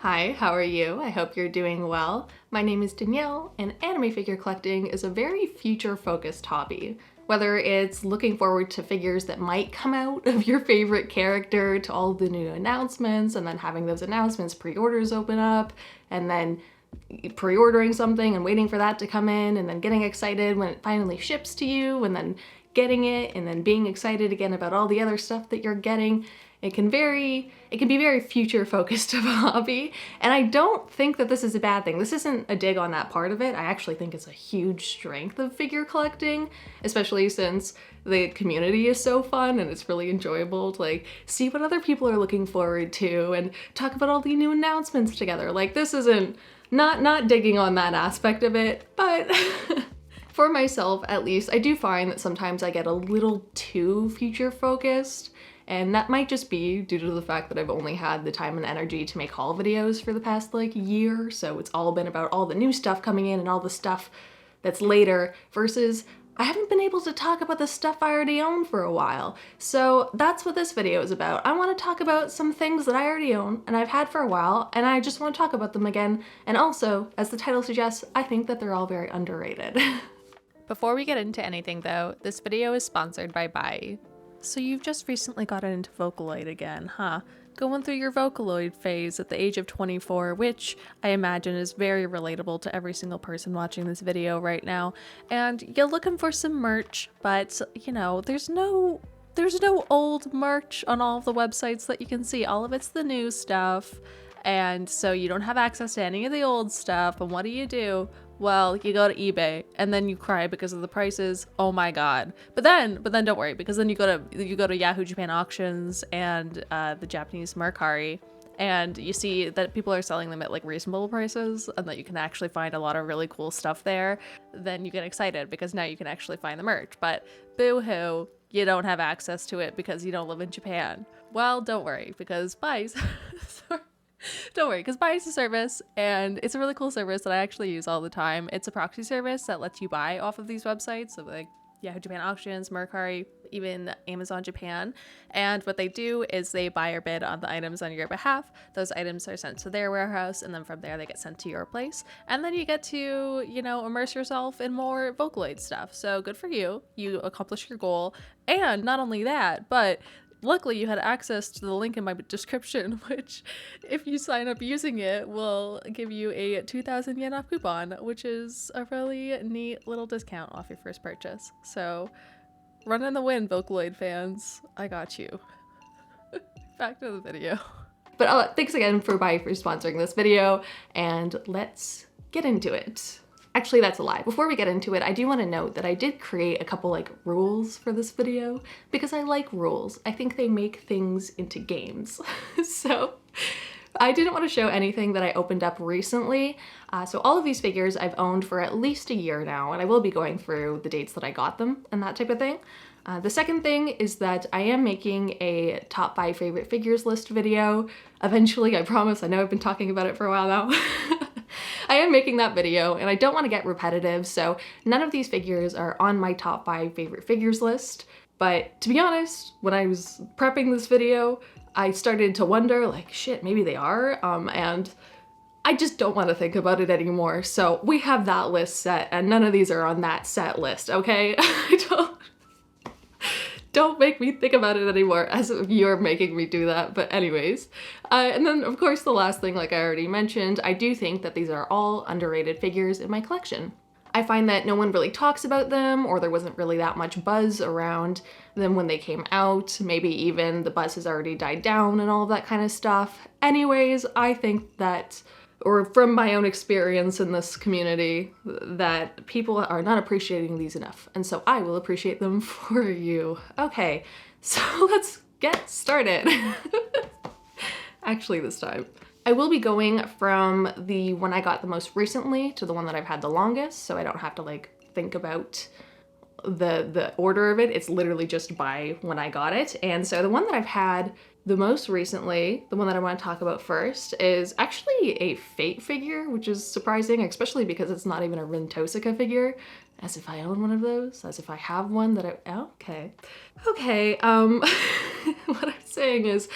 Hi, how are you? I hope you're doing well. My name is Danielle, and anime figure collecting is a very future-focused hobby. Whether it's looking forward to figures that might come out of your favorite character, to all the new announcements, and then having those announcements pre-orders open up, and then pre-ordering something and waiting for that to come in, and then getting excited when it finally ships to you, and then getting it, and then being excited again about all the other stuff that you're getting. It can be very future focused of a hobby, and I don't think that this is a bad thing. This isn't a dig on that part of it. I actually think it's a huge strength of figure collecting, especially since the community is so fun and it's really enjoyable to like see what other people are looking forward to and talk about all the new announcements together. Like, this isn't not digging on that aspect of it, but for myself at least, I do find that sometimes I get a little too future focused. And that might just be due to the fact that I've only had the time and energy to make haul videos for the past year, so it's all been about all the new stuff coming in and all the stuff that's later, versus I haven't been able to talk about the stuff I already own for a while. So that's what this video is about. I want to talk about some things that I already own and I've had for a while, and I just want to talk about them again. And also, as the title suggests, I think that they're all very underrated. Before we get into anything though, this video is sponsored by Buyee. So you've just recently gotten into Vocaloid again, huh? Going through your Vocaloid phase at the age of 24, which I imagine is very relatable to every single person watching this video right now. And you're looking for some merch, but you know, there's no old merch on all of the websites that you can see. All of it's the new stuff. And so you don't have access to any of the old stuff. And what do? Well, you go to eBay and then you cry because of the prices. Oh my god. But then don't worry, because then you go to Yahoo Japan auctions and the Japanese Mercari, and you see that people are selling them at reasonable prices and that you can actually find a lot of really cool stuff there. Then you get excited because now you can actually find the merch. But boo-hoo, you don't have access to it because you don't live in Japan. Well, don't worry, because Buyee Don't worry, because Buyee is a service, and it's a really cool service that I actually use all the time. It's a proxy service that lets you buy off of these websites, so Yahoo Japan Auctions, Mercari, even Amazon Japan. And what they do is they buy or bid on the items on your behalf. Those items are sent to their warehouse, and then from there they get sent to your place. And then you get to, immerse yourself in more Vocaloid stuff. So good for you. You accomplish your goal. And not only that, but luckily you had access to the link in my description, which if you sign up using it will give you a 2,000 yen off coupon, which is a really neat little discount off your first purchase. So run in the wind, Vocaloid fans. I got you. Back to the video. But thanks again for Buyee for sponsoring this video, and let's get into it. Actually, that's a lie. Before we get into it, I do want to note that I did create a couple rules for this video because I like rules. I think they make things into games. So I didn't want to show anything that I opened up recently. So all of these figures I've owned for at least a year now, and I will be going through the dates that I got them and that type of thing. The second thing is that I am making a top 5 favorite figures list video. Eventually, I promise. I know I've been talking about it for a while now. I am making that video, and I don't want to get repetitive, so none of these figures are on my top 5 favorite figures list. But to be honest, when I was prepping this video, I started to wonder, shit, maybe they are, and I just don't want to think about it anymore. So we have that list set, and none of these are on that set list, okay? Don't make me think about it anymore, as if you're making me do that. But anyways, and then of course the last thing, like I already mentioned, I do think that these are all underrated figures in my collection. I find that no one really talks about them, or there wasn't really that much buzz around them when they came out. Maybe even the buzz has already died down and all of that kind of stuff. Anyways, I think that, or from my own experience in this community, that people are not appreciating these enough, and so I will appreciate them for you. Okay, so let's get started. Actually, this time. I will be going from the one I got the most recently to the one that I've had the longest, so I don't have to think about the order of it. It's literally just by when I got it. And so the one that I've had the most recently, the one that I want to talk about first, is actually a Fate figure, which is surprising, especially because it's not even a Rin Tosaka figure. As if I own one of those, as if I have one that okay. What I'm saying is,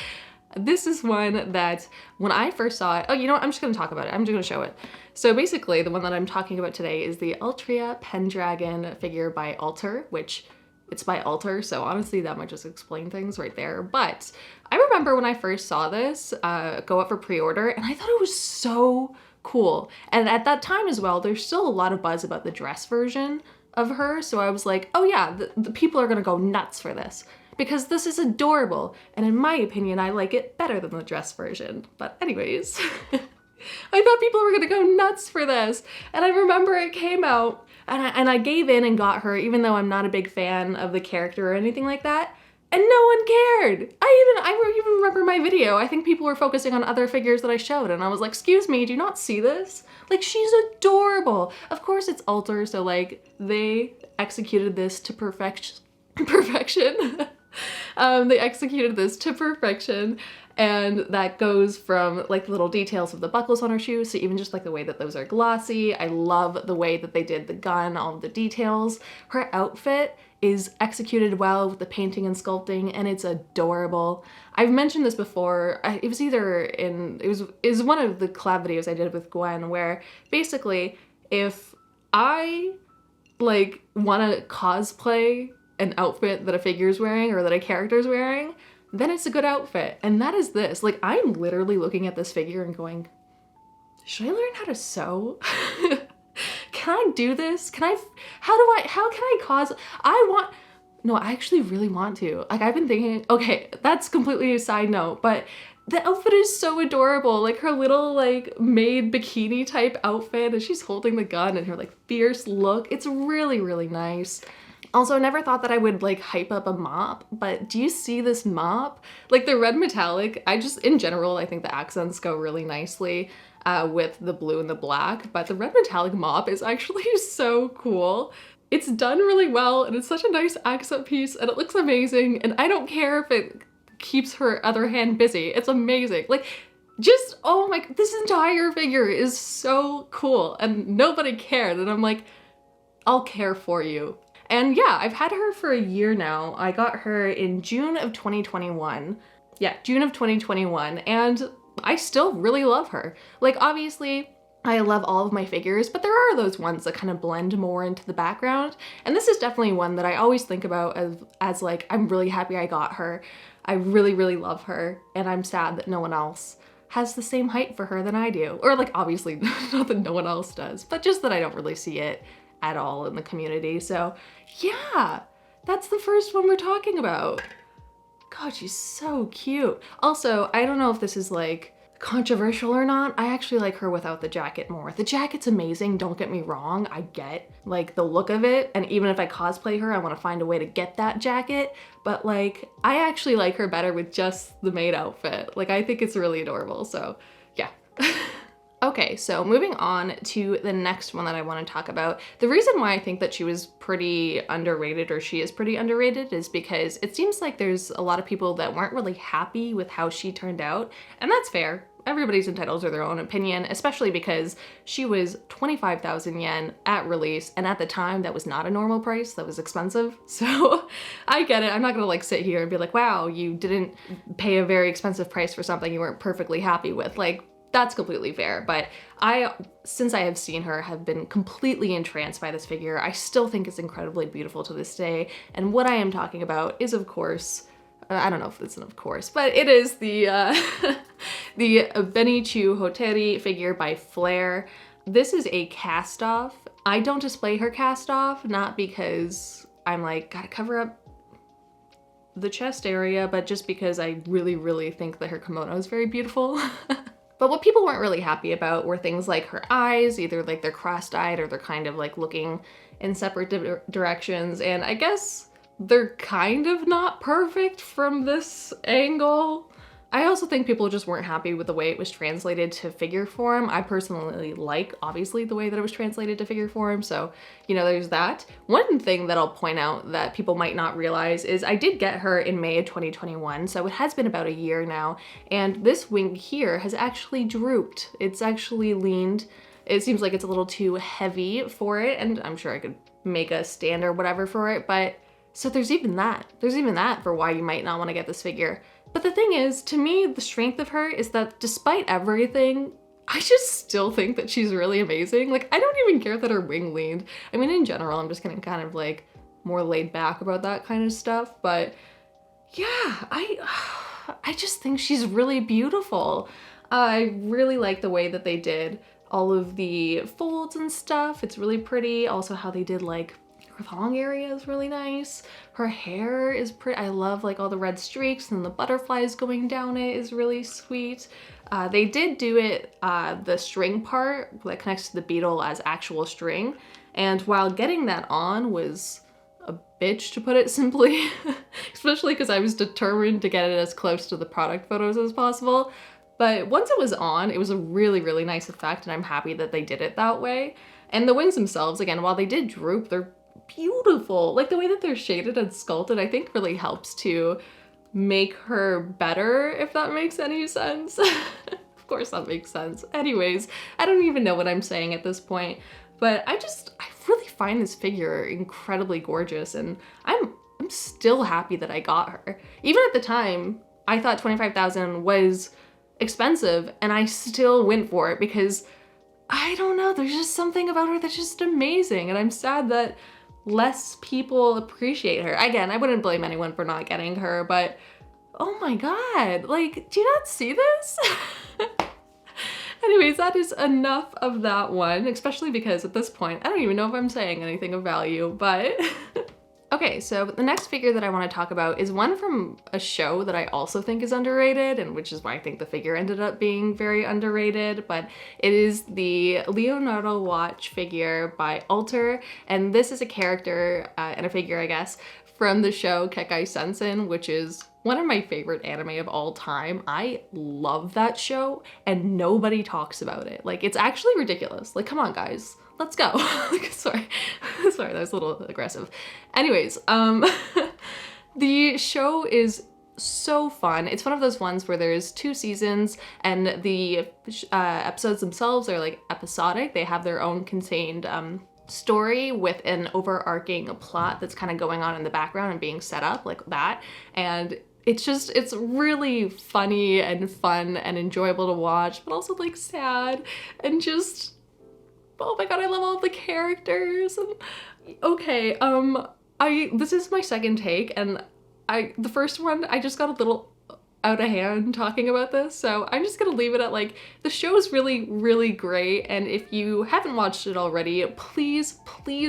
This is one that when I first saw it, oh, you know what? I'm just gonna talk about it. I'm just gonna show it. So basically, the one that I'm talking about today is the Altria Pendragon figure by ALTAiR, which it's by ALTAiR, so honestly that might just explain things right there. But I remember when I first saw this go up for pre-order, and I thought it was so cool. And at that time as well, there's still a lot of buzz about the dress version of her, so I was like, oh yeah, the people are gonna go nuts for this, because this is adorable, and in my opinion, I like it better than the dress version. But anyways, I thought people were gonna go nuts for this, and I remember it came out, and I gave in and got her, even though I'm not a big fan of the character or anything like that, and no one cared. I even remember my video. I think people were focusing on other figures that I showed, and I was like, excuse me, do you not see this? Like, she's adorable. Of course it's ALTAiR, so like, they executed this to perfection. They executed this to perfection, and that goes from like the little details of the buckles on her shoes to even just like the way that those are glossy. I love the way that they did the gun, all of the details. Her outfit is executed well with the painting and sculpting, and it's adorable. I've mentioned this before. It was one of the collab videos I did with Gwen, where basically if I like want to cosplay an outfit that a figure's wearing or that a character's wearing, then it's a good outfit. And that is this. Like, I'm literally looking at this figure and going, should I learn how to sew? Can I do this? How can I no, I actually really want to. Like, I've been thinking, okay, that's completely a side note, but the outfit is so adorable. Like, her little like maid bikini type outfit, and she's holding the gun and her like fierce look. It's really, really nice. Also, I never thought that I would like hype up a mop, but do you see this mop? Like the red metallic, in general, I think the accents go really nicely with the blue and the black, but the red metallic mop is actually so cool. It's done really well, and it's such a nice accent piece, and it looks amazing, and I don't care if it keeps her other hand busy. It's amazing. Like, just, oh my, this entire figure is so cool, and nobody cared, and I'm like, I'll care for you. And yeah, I've had her for a year now. I got her in June of 2021. Yeah, June of 2021, and I still really love her. Like, obviously, I love all of my figures, but there are those ones that kind of blend more into the background, and this is definitely one that I always think about as like, I'm really happy I got her. I really, really love her, and I'm sad that no one else has the same height for her than I do. Or like, obviously, not that no one else does, but just that I don't really see it at all in the community. So yeah, that's the first one we're talking about. God, she's so cute. Also, I don't know if this is like controversial or not. I actually like her without the jacket more. The jacket's amazing, don't get me wrong. I get like the look of it, and even if I cosplay her, I want to find a way to get that jacket, but like, I actually like her better with just the maid outfit. Like, I think it's really adorable, so yeah. Okay, so moving on to the next one that I want to talk about. The reason why I think that she was pretty underrated, or she is pretty underrated, is because it seems like there's a lot of people that weren't really happy with how she turned out, and that's fair. Everybody's entitled to their own opinion, especially because she was 25,000 yen at release, and at the time that was not a normal price, that was expensive. So I get it. I'm not gonna like sit here and be like, wow, you didn't pay a very expensive price for something you weren't perfectly happy with. Like, that's completely fair, but since I have seen her, have been completely entranced by this figure. I still think it's incredibly beautiful to this day, and what I am talking about is, of course, I don't know if it's an of course, but it is the the Benichou Hoteri figure by Flair. This is a cast-off. I don't display her cast-off, not because I'm like, gotta cover up the chest area, but just because I really, really think that her kimono is very beautiful. But what people weren't really happy about were things like her eyes, either like they're cross-eyed or they're kind of like looking in separate directions, and I guess they're kind of not perfect from this angle. I also think people just weren't happy with the way it was translated to figure form. I personally like, obviously, the way that it was translated to figure form, so, you know, there's that. One thing that I'll point out that people might not realize is I did get her in May of 2021, so it has been about a year now, and this wing here has actually drooped. It's actually leaned. It seems like it's a little too heavy for it, and I'm sure I could make a stand or whatever for it, but So there's even that. There's even that for why you might not want to get this figure. But the thing is, to me, the strength of her is that despite everything, I just still think that she's really amazing. Like, I don't even care that her wing leaned. I mean, in general, I'm just getting kind of like more laid back about that kind of stuff. But yeah, I just think she's really beautiful. I really like the way that they did all of the folds and stuff. It's really pretty. Also how they did like her thong area is really nice. Her hair is pretty. I love like all the red streaks and the butterflies going down it is really sweet. They did do it, the string part that connects to the beetle as actual string. And while getting that on was a bitch, to put it simply, especially because I was determined to get it as close to the product photos as possible. But once it was on, it was a really, really nice effect, and I'm happy that they did it that way. And the wings themselves, again, while they did droop, they're beautiful. Like the way that they're shaded and sculpted, I think really helps to make her better, if that makes any sense. Of course that makes sense. Anyways, I don't even know what I'm saying at this point, but I really find this figure incredibly gorgeous, and I'm still happy that I got her. Even at the time, I thought 25,000 was expensive, and I still went for it because I don't know, there's just something about her that's just amazing, and I'm sad that less people appreciate her. Again, I wouldn't blame anyone for not getting her, but oh my god, like, do you not see this? Anyways, that is enough of that one, especially because at this point, I don't even know if I'm saying anything of value, but okay, so the next figure that I want to talk about is one from a show that I also think is underrated, and which is why I think the figure ended up being very underrated, but it is the Leonardo watch figure by ALTAiR, and this is a character and a figure, I guess, from the show Kekkai Sensen, which is one of my favorite anime of all time. I love that show, and nobody talks about it. Like, it's actually ridiculous. Like, come on, guys. Let's go. Sorry, that was a little aggressive. Anyways, the show is so fun. It's one of those ones where there's 2 seasons, and the episodes themselves are like episodic. They have their own contained story with an overarching plot that's kind of going on in the background and being set up like that. And it's really funny and fun and enjoyable to watch, but also like sad and just, oh my god, I love all the characters. And okay, this is my second take, and the first one, I just got a little out of hand talking about this, so I'm just gonna leave it at like, the show is really, really great, and if you haven't watched it already, please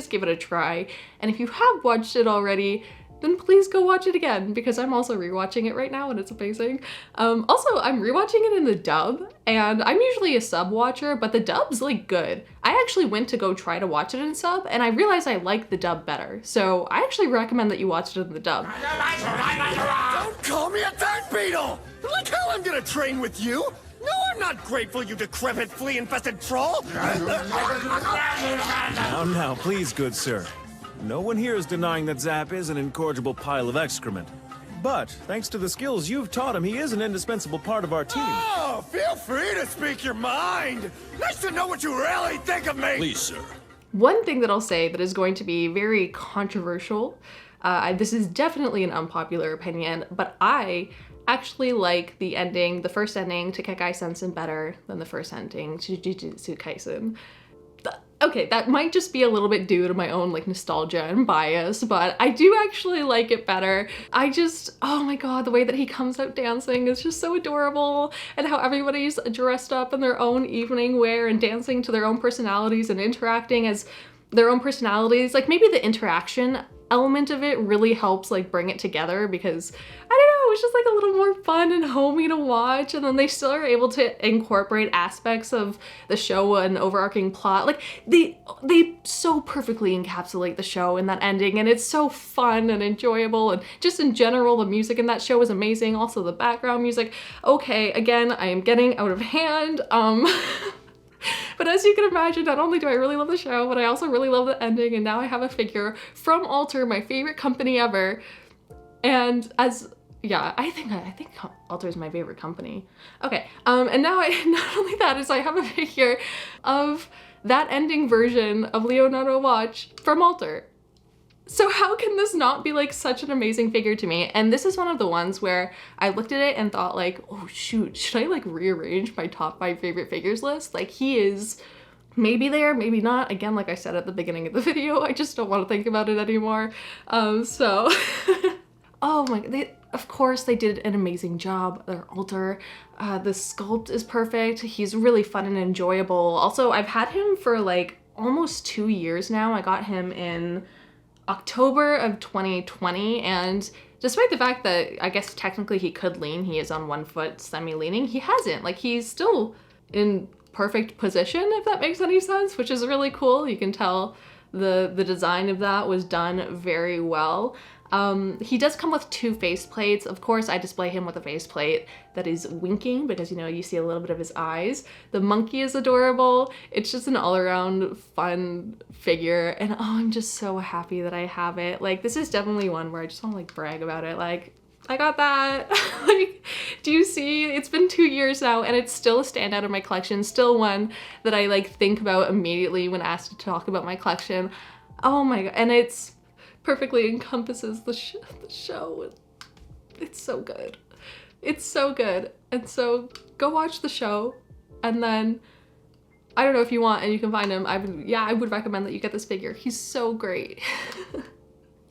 give it a try. And if you have watched it already, then please go watch it again, because I'm also rewatching it right now and it's amazing. Also, I'm rewatching it in the dub, and I'm usually a sub watcher, but the dub's like good. I actually went to go try to watch it in sub, and I realized I like the dub better. So I actually recommend that you watch it in the dub. Don't call me a dirt beetle! Like how I'm gonna train with you? No, I'm not grateful, you decrepit, flea-infested troll! Now, please, good sir. No one here is denying that Zap is an incorrigible pile of excrement. But, thanks to the skills you've taught him, he is an indispensable part of our team. Oh, feel free to speak your mind! Nice to know what you really think of me! Please, sir. One thing that I'll say that is going to be very controversial, this is definitely an unpopular opinion, but I actually like the first ending to Kekkai Sensen better than the first ending to Jujutsu Kaisen. Okay, that might just be a little bit due to my own like nostalgia and bias, but I do actually like it better. Oh my god, the way that he comes out dancing is just so adorable, and how everybody's dressed up in their own evening wear and dancing to their own personalities and interacting as their own personalities. Like, maybe the interaction element of it really helps like bring it together, because I don't know, it's just like a little more fun and homey to watch, and then they still are able to incorporate aspects of the show and overarching plot. Like, they so perfectly encapsulate the show in that ending, and it's so fun and enjoyable, and just in general the music in that show is amazing. Also the background music. Okay, again, I am getting out of hand. But as you can imagine, not only do I really love the show, but I also really love the ending, and now I have a figure from ALTAiR, my favorite company ever. And yeah, I think ALTAiR is my favorite company. Okay, and now not only that is I have a figure of that ending version of Leonardo watch from ALTAiR. So how can this not be like such an amazing figure to me? And this is one of the ones where I looked at it and thought like, oh shoot, should I like rearrange my top 5 favorite figures list? Like he is maybe there, maybe not. Again, like I said at the beginning of the video, I just don't want to think about it anymore. So, oh my, of course they did an amazing job. Their ALTAiR, the sculpt is perfect. He's really fun and enjoyable. Also, I've had him for like almost 2 years now. I got him in October of 2020, and despite the fact that I guess technically he could lean, he is on one foot semi-leaning, he hasn't. Like he's still in perfect position, if that makes any sense, which is really cool. You can tell the design of that was done very well. He does come with 2 faceplates. Of course, I display him with a faceplate that is winking because, you know, you see a little bit of his eyes. The monkey is adorable. It's just an all-around fun figure, and oh, I'm just so happy that I have it. Like, this is definitely one where I just want to, like, brag about it. Like, I got that. Like, do you see? It's been 2 years now, and it's still a standout in my collection. Still one that I, like, think about immediately when asked to talk about my collection. Oh my god, and it's perfectly encompasses the show. It's so good. It's so good. And so go watch the show, and then I don't know if you want and you can find him. I would recommend that you get this figure. He's so great.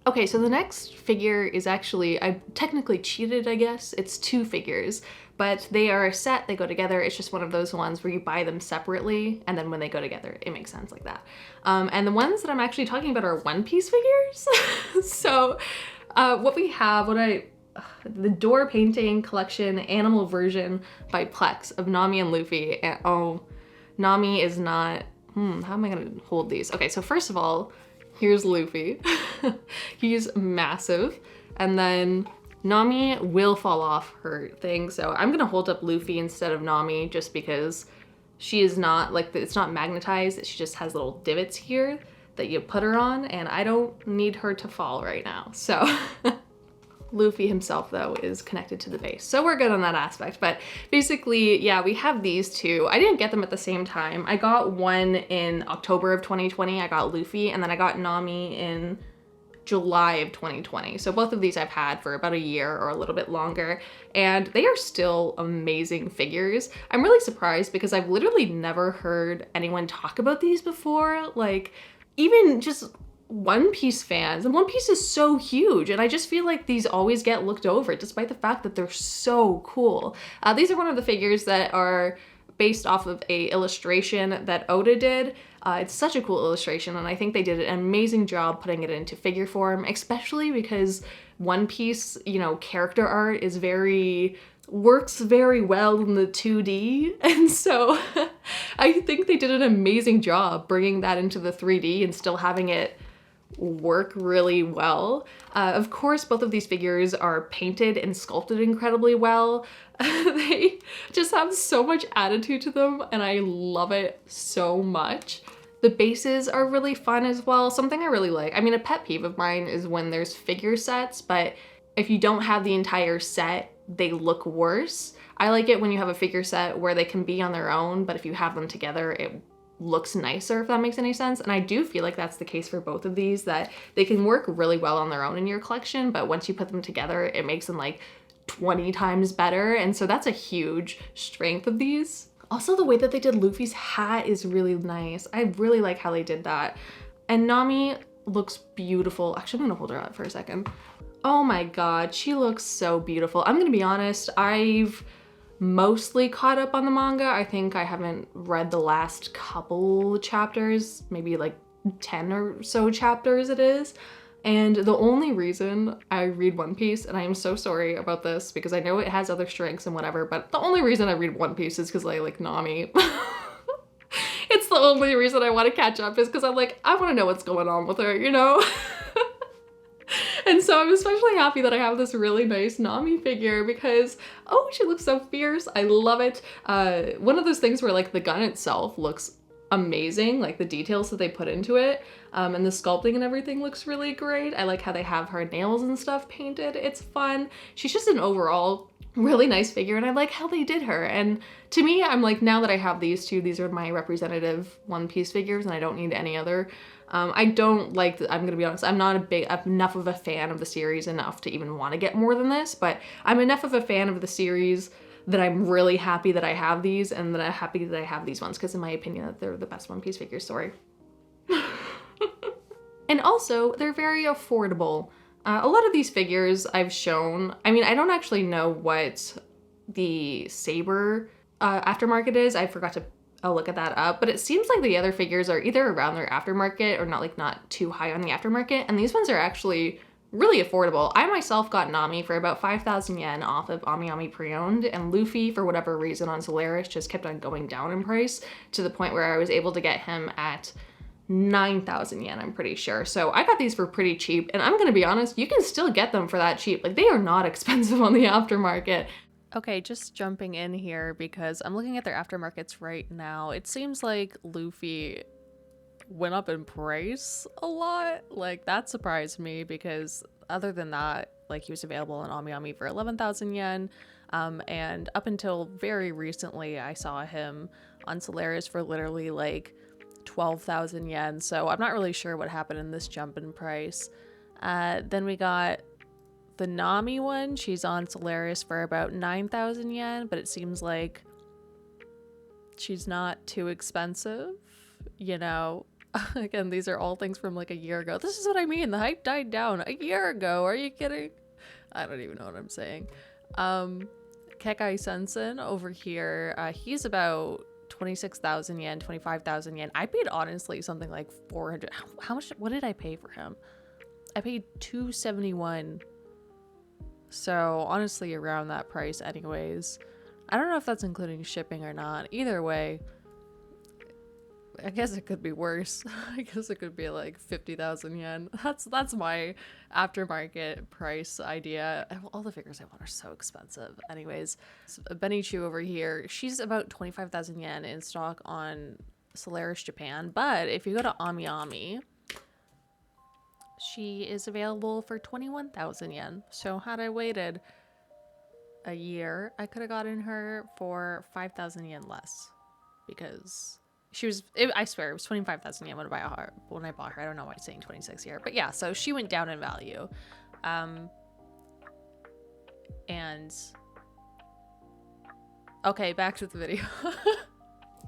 Okay, so the next figure is actually, I technically cheated, I guess. It's 2 figures, but they are a set, they go together. It's just one of those ones where you buy them separately, and then when they go together, it makes sense like that. And the ones that I'm actually talking about are one-piece figures. So what we have, the door painting collection animal version by Plex of Nami and Luffy. And oh, Nami is not, how am I gonna hold these? Okay, so first of all, here's Luffy. He's massive. And then Nami will fall off her thing. So I'm gonna hold up Luffy instead of Nami just because she is not, like, it's not magnetized. She just has little divots here that you put her on, and I don't need her to fall right now. So Luffy himself, though, is connected to the base. So we're good on that aspect. But basically, yeah, we have these 2. I didn't get them at the same time. I got one in October of 2020. I got Luffy, and then I got Nami in July of 2020. So both of these I've had for about a year or a little bit longer, and they are still amazing figures. I'm really surprised because I've literally never heard anyone talk about these before. Like, even just One Piece fans, and One Piece is so huge, and I just feel like these always get looked over despite the fact that they're so cool. These are one of the figures that are based off of a illustration that Oda did. It's such a cool illustration, and I think they did an amazing job putting it into figure form, especially because One Piece, you know, character art is works very well in the 2D, and so I think they did an amazing job bringing that into the 3D and still having it work really well. Of course, both of these figures are painted and sculpted incredibly well. They just have so much attitude to them, and I love it so much. The bases are really fun as well. Something I really like. I mean, a pet peeve of mine is when there's figure sets, but if you don't have the entire set, they look worse. I like it when you have a figure set where they can be on their own, but if you have them together, it looks nicer, if that makes any sense. And I do feel like that's the case for both of these, that they can work really well on their own in your collection, but once you put them together, it makes them like 20 times better. And so that's a huge strength of these. Also, the way that they did Luffy's hat is really nice. I really like how they did that. And Nami looks beautiful. Actually, I'm gonna hold her up for a second. Oh my god, she looks so beautiful. I'm gonna be honest, I've mostly caught up on the manga. I think I haven't read the last couple chapters, maybe like 10 or so chapters it is. And the only reason I read One Piece, and I am so sorry about this because I know it has other strengths and whatever, but the only reason I read One Piece is because I like Nami. It's the only reason I want to catch up is because I'm like, I want to know what's going on with her, you know? And so I'm especially happy that I have this really nice Nami figure because, oh, she looks so fierce. I love it. One of those things where like the gun itself looks amazing, like the details that they put into it, and the sculpting and everything looks really great. I like how they have her nails and stuff painted. It's fun. She's just an overall really nice figure, and I like how they did her. And to me, I'm like, now that I have these two, these are my representative One Piece figures, and I don't need any other. I don't like, I'm gonna be honest, I'm not enough of a fan of the series enough to even want to get more than this, but I'm enough of a fan of the series that I'm really happy that I have these, and that I'm happy that I have these ones, because in my opinion, they're the best One Piece figures, sorry. And also, they're very affordable. A lot of these figures I've shown, I mean, I don't actually know what the Saber aftermarket is. I forgot to look at that up, but it seems like the other figures are either around their aftermarket or not too high on the aftermarket, and these ones are actually really affordable. I myself got Nami for about 5,000 yen off of Ami pre-owned, and Luffy, for whatever reason on Solaris, just kept on going down in price to the point where I was able to get him at 9,000 yen, I'm pretty sure. So I got these for pretty cheap, and I'm gonna be honest, you can still get them for that cheap. Like, they are not expensive on the aftermarket. Okay, just jumping in here because I'm looking at their aftermarkets right now. It seems like Luffy went up in price a lot. Like, that surprised me because other than that, like, he was available in Ami for 11,000 yen. And up until very recently, I saw him on Solaris for literally like 12,000 yen. So I'm not really sure what happened in this jump in price. Then we got the Nami one. She's on Solaris for about 9,000 yen, but it seems like she's not too expensive, you know. Again, these are all things from like a year ago. This is what I mean. The hype died down a year ago. Are you kidding? I don't even know what I'm saying. Kekkai Sensen over here, he's about 26,000 yen, 25,000 yen. I paid honestly something like 400. How much? What did I pay for him? I paid 271. So honestly, around that price anyways. I don't know if that's including shipping or not. Either way, I guess it could be worse. I guess it could be like 50,000 yen. That's my aftermarket price idea. All the figures I want are so expensive. Anyways, Benichou over here, she's about 25,000 yen in stock on Solaris Japan. But if you go to Ami, she is available for 21,000 yen. So had I waited a year, I could have gotten her for 5,000 yen less, because she was, I swear, it was 25,000 yen when I bought her. I don't know why I'm saying 26 here, but yeah, so she went down in value. And okay, back to the video.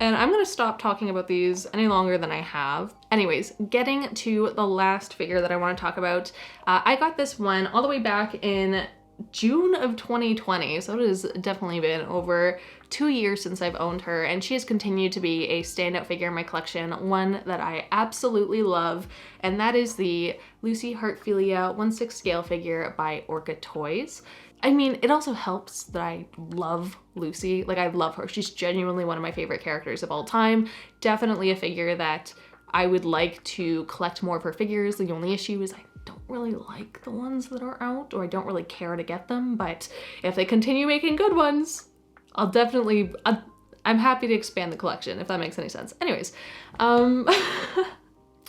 And I'm gonna stop talking about these any longer than I have. Anyways, getting to the last figure that I want to talk about. I got this one all the way back in June of 2020, so it has definitely been over 2 years since I've owned her, and she has continued to be a standout figure in my collection, one that I absolutely love, and that is the Lucy Heartfilia 1/6 scale figure by Orca Toys. I mean, it also helps that I love Lucy. Like, I love her. She's genuinely one of my favorite characters of all time. Definitely a figure that I would like to collect more of her figures. The only issue is I don't really like the ones that are out, or I don't really care to get them, but if they continue making good ones, I'll definitely, I'm happy to expand the collection, if that makes any sense. Anyways,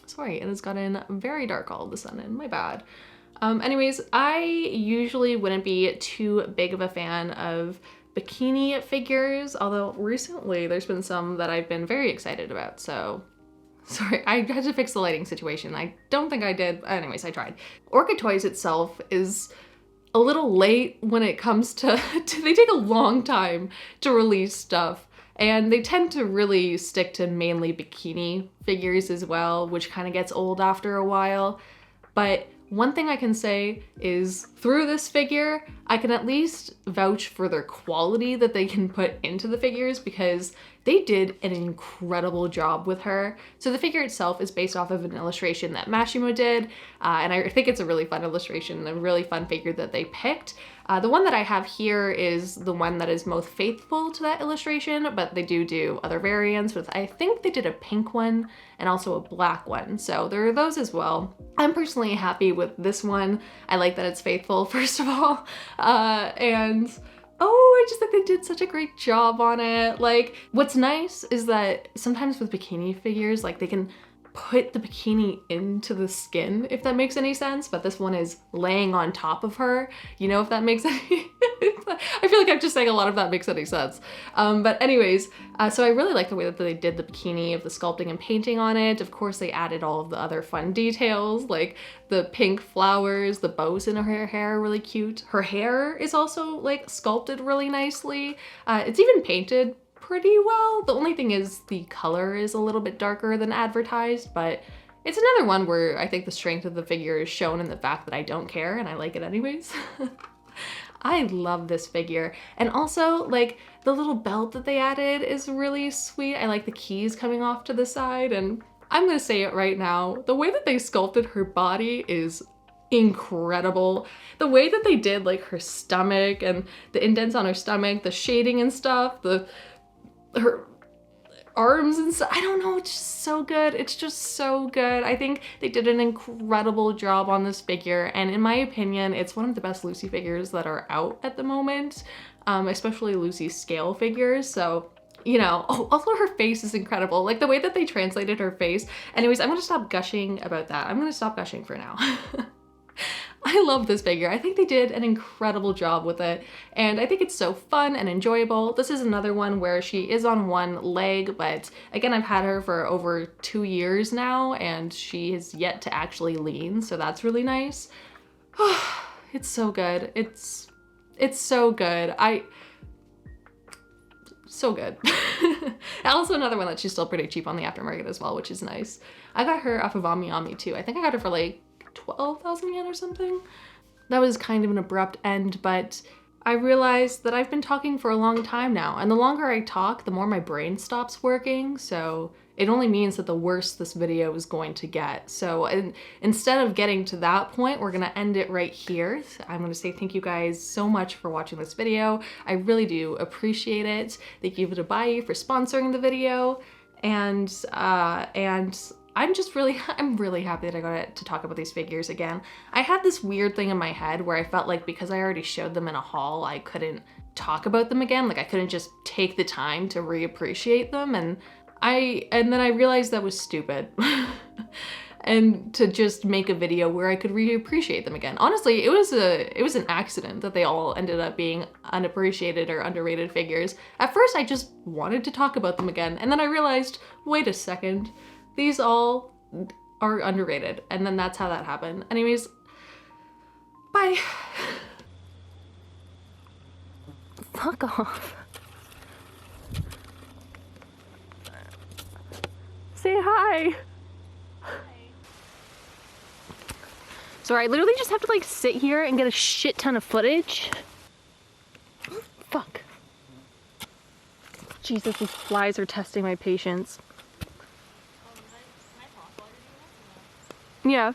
sorry, it has gotten very dark all of a sudden, my bad. Anyways, I usually wouldn't be too big of a fan of bikini figures, although recently there's been some that I've been very excited about, so sorry, I had to fix the lighting situation. I don't think I did. Anyways, I tried. Orca Toys itself is a little late when it comes to they take a long time to release stuff, and they tend to really stick to mainly bikini figures as well, which kind of gets old after a while. But one thing I can say is through this figure, I can at least vouch for their quality that they can put into the figures, because they did an incredible job with her. So the figure itself is based off of an illustration that Mashimo did, and I think it's a really fun illustration, a really fun figure that they picked. The one that I have here is the one that is most faithful to that illustration, but they do other variants with, I think they did a pink one and also a black one. So there are those as well. I'm personally happy with this one. I like that it's faithful, first of all. And oh, I just think they did such a great job on it. Like, what's nice is that sometimes with bikini figures, like, they can put the bikini into the skin, if that makes any sense, but this one is laying on top of her, you know, if that makes any I feel like I'm just saying a lot of that makes any sense. But anyways, so I really like the way that they did the bikini of the sculpting and painting on it. Of course, they added all of the other fun details, like the pink flowers, the bows in her hair are really cute. Her hair is also like sculpted really nicely. It's even painted pretty well. The only thing is the color is a little bit darker than advertised, but it's another one where I think the strength of the figure is shown in the fact that I don't care and I like it anyways. I love this figure. And also, like, the little belt that they added is really sweet. I like the keys coming off to the side, and I'm gonna say it right now, the way that they sculpted her body is incredible. The way that they did, like, her stomach and the indents on her stomach, the shading and stuff, her arms and stuff. I don't know, it's just so good. It's just so good. I think they did an incredible job on this figure, and in my opinion, it's one of the best Lucy figures that are out at the moment, especially Lucy scale figures. So, you know, also her face is incredible. Like the way that they translated her face. Anyways, I'm gonna stop gushing about that. I'm gonna stop gushing for now. I love this figure. I think they did an incredible job with it, and I think it's so fun and enjoyable. This is another one where she is on one leg, but again, I've had her for over 2 years now, and she has yet to actually lean, so that's really nice. It's so good. It's so good. So good. Also another one that she's still pretty cheap on the aftermarket as well, which is nice. I got her off of Ami Ami too. I think I got her for like 12,000 yen or something. That was kind of an abrupt end, but I realized that I've been talking for a long time now, and the longer I talk, the more my brain stops working, so it only means that the worse this video is going to get. So instead of getting to that point, we're gonna end it right here. I'm gonna say thank you guys so much for watching this video. I really do appreciate it. Thank you to Buyee for sponsoring the video, and I'm really happy that I got to talk about these figures again. I had this weird thing in my head where I felt like because I already showed them in a haul, I couldn't talk about them again. Like I couldn't just take the time to reappreciate them, and then I realized that was stupid. And to just make a video where I could reappreciate them again. Honestly, it was an accident that they all ended up being unappreciated or underrated figures. At first I just wanted to talk about them again, and then I realized, wait a second, these all are underrated, and then that's how that happened. Anyways, bye. Fuck off. Say hi. So I literally just have to like sit here and get a shit ton of footage. Fuck. Jesus, these flies are testing my patience. Yeah.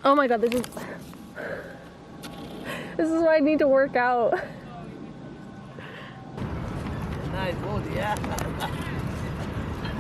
Oh my god, this is why I need to work out. Nice, yeah.